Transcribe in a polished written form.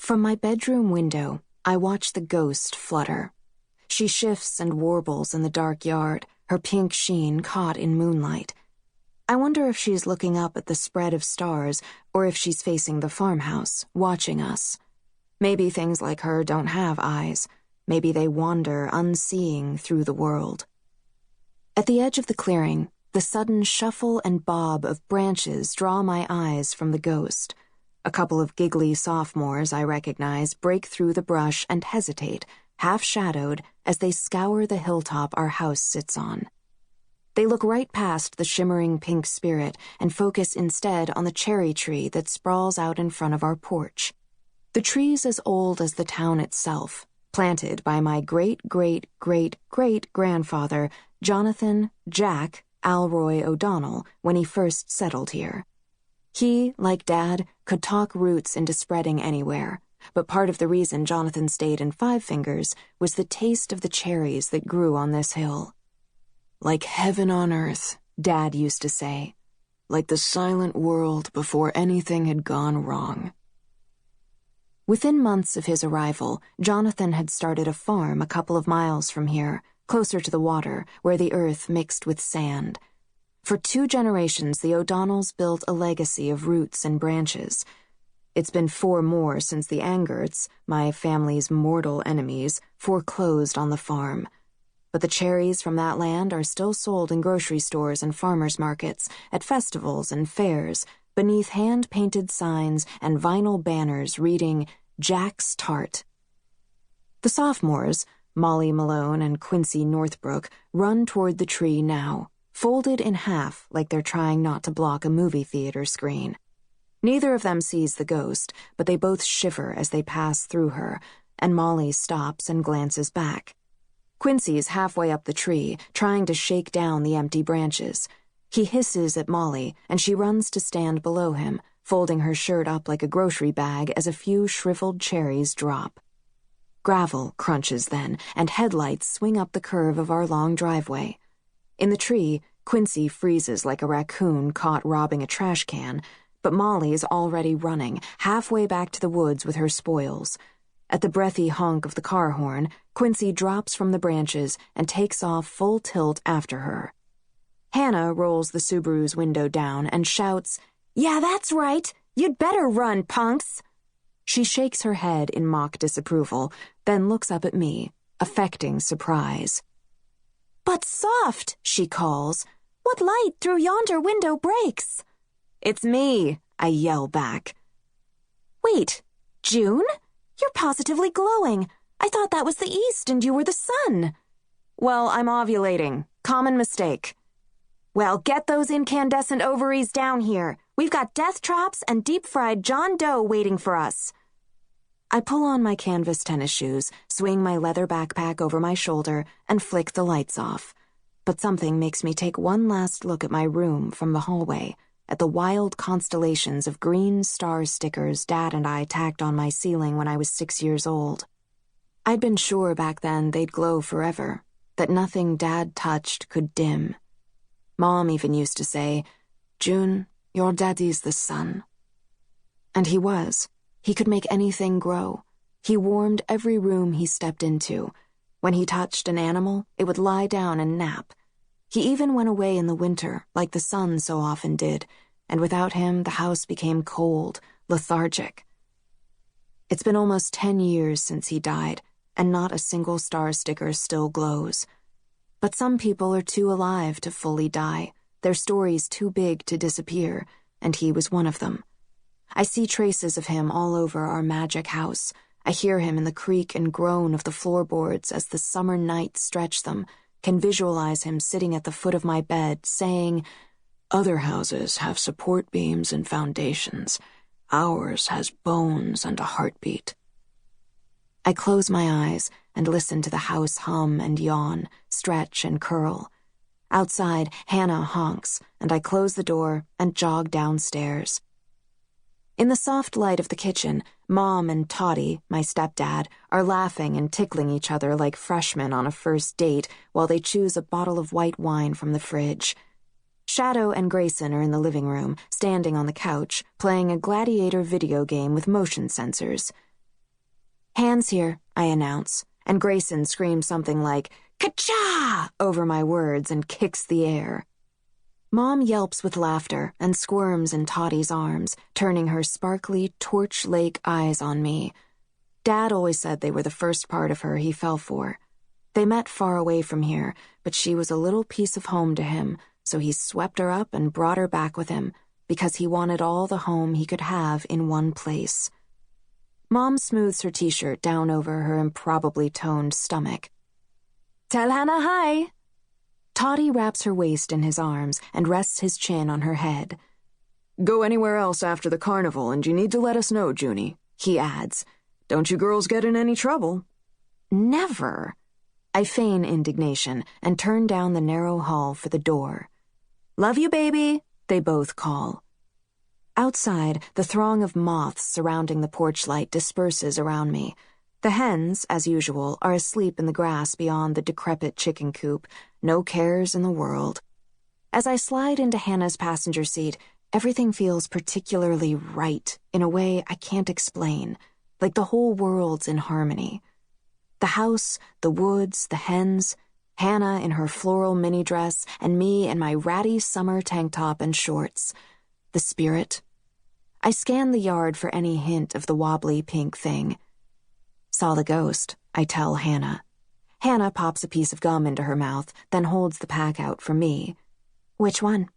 From my bedroom window, I watch the ghost flutter. She shifts and warbles in the dark yard, her pink sheen caught in moonlight. I wonder if she's looking up at the spread of stars or if she's facing the farmhouse, watching us. Maybe things like her don't have eyes. Maybe they wander unseeing through the world. At the edge of the clearing, the sudden shuffle and bob of branches draw my eyes from the ghost. A couple of giggly sophomores I recognize break through the brush and hesitate, half-shadowed, as they scour the hilltop our house sits on. They look right past the shimmering pink spirit and focus instead on the cherry tree that sprawls out in front of our porch. The tree's as old as the town itself, planted by my great-great-great-great-grandfather, Jonathan Jack Alroy O'Donnell, when he first settled here. He, like Dad, could talk roots into spreading anywhere, but part of the reason Jonathan stayed in Five Fingers was the taste of the cherries that grew on this hill. Like heaven on earth, Dad used to say. Like the silent world before anything had gone wrong. Within months of his arrival, Jonathan had started a farm a couple of miles from here, closer to the water, where the earth mixed with sand. For 2 generations, the O'Donnells built a legacy of roots and branches. It's been 4 more since the Angerts, my family's mortal enemies, foreclosed on the farm. But the cherries from that land are still sold in grocery stores and farmers markets, at festivals and fairs, beneath hand-painted signs and vinyl banners reading, Jack's Tart. The sophomores, Molly Malone and Quincy Northbrook, run toward the tree now, folded in half like they're trying not to block a movie theater screen. Neither of them sees the ghost, but they both shiver as they pass through her, and Molly stops and glances back. Quincy's halfway up the tree, trying to shake down the empty branches. He hisses at Molly, and she runs to stand below him, folding her shirt up like a grocery bag as a few shriveled cherries drop. Gravel crunches then, and headlights swing up the curve of our long driveway. In the tree, Quincy freezes like a raccoon caught robbing a trash can, but Molly is already running, halfway back to the woods with her spoils. At the breathy honk of the car horn, Quincy drops from the branches and takes off full tilt after her. Hannah rolls the Subaru's window down and shouts, "Yeah, that's right! You'd better run, punks!" She shakes her head in mock disapproval, then looks up at me, affecting surprise. "But soft," she calls. "What light through yonder window breaks?" "It's me," I yell back. "Wait, June? You're positively glowing. I thought that was the east and you were the sun." "Well, I'm ovulating. Common mistake." "Well, get those incandescent ovaries down here. We've got death traps and deep-fried John Doe waiting for us." I pull on my canvas tennis shoes, swing my leather backpack over my shoulder, and flick the lights off. But something makes me take one last look at my room from the hallway, at the wild constellations of green star stickers Dad and I tacked on my ceiling when I was 6 years old. I'd been sure back then they'd glow forever, that nothing Dad touched could dim. Mom even used to say, "June, your daddy's the sun." And he was. He could make anything grow. He warmed every room he stepped into. When he touched an animal, it would lie down and nap. He even went away in the winter, like the sun so often did, and without him the house became cold, lethargic. It's been almost 10 years since he died, and not a single star sticker still glows. But some people are too alive to fully die, their stories too big to disappear, and he was one of them. I see traces of him all over our magic house. I hear him in the creak and groan of the floorboards as the summer nights stretch them, can visualize him sitting at the foot of my bed, saying, "Other houses have support beams and foundations. Ours has bones and a heartbeat." I close my eyes and listen to the house hum and yawn, stretch and curl. Outside, Hannah honks, and I close the door and jog downstairs. In the soft light of the kitchen, Mom and Toddy, my stepdad, are laughing and tickling each other like freshmen on a first date while they choose a bottle of white wine from the fridge. Shadow and Grayson are in the living room, standing on the couch, playing a gladiator video game with motion sensors. Hands here, I announce, and Grayson screams something like, "Ka-cha!" over my words and kicks the air. Mom yelps with laughter and squirms in Tottie's arms, turning her sparkly, torch lake eyes on me. Dad always said they were the first part of her he fell for. They met far away from here, but she was a little piece of home to him, so he swept her up and brought her back with him, because he wanted all the home he could have in one place. Mom smooths her t-shirt down over her improbably toned stomach. "Tell Hannah hi." Tottie wraps her waist in his arms and rests his chin on her head. "Go anywhere else after the carnival and you need to let us know, Junie," he adds. "Don't you girls get in any trouble?" "Never." I feign indignation and turn down the narrow hall for the door. "Love you, baby," they both call. Outside, the throng of moths surrounding the porch light disperses around me. The hens, as usual, are asleep in the grass beyond the decrepit chicken coop, no cares in the world. As I slide into Hannah's passenger seat, everything feels particularly right in a way I can't explain, like the whole world's in harmony. The house, the woods, the hens, Hannah in her floral mini dress, and me in my ratty summer tank top and shorts. The spirit. I scan the yard for any hint of the wobbly pink thing. "Saw the ghost," I tell Hannah. Hannah pops a piece of gum into her mouth, then holds the pack out for me. "Which one?"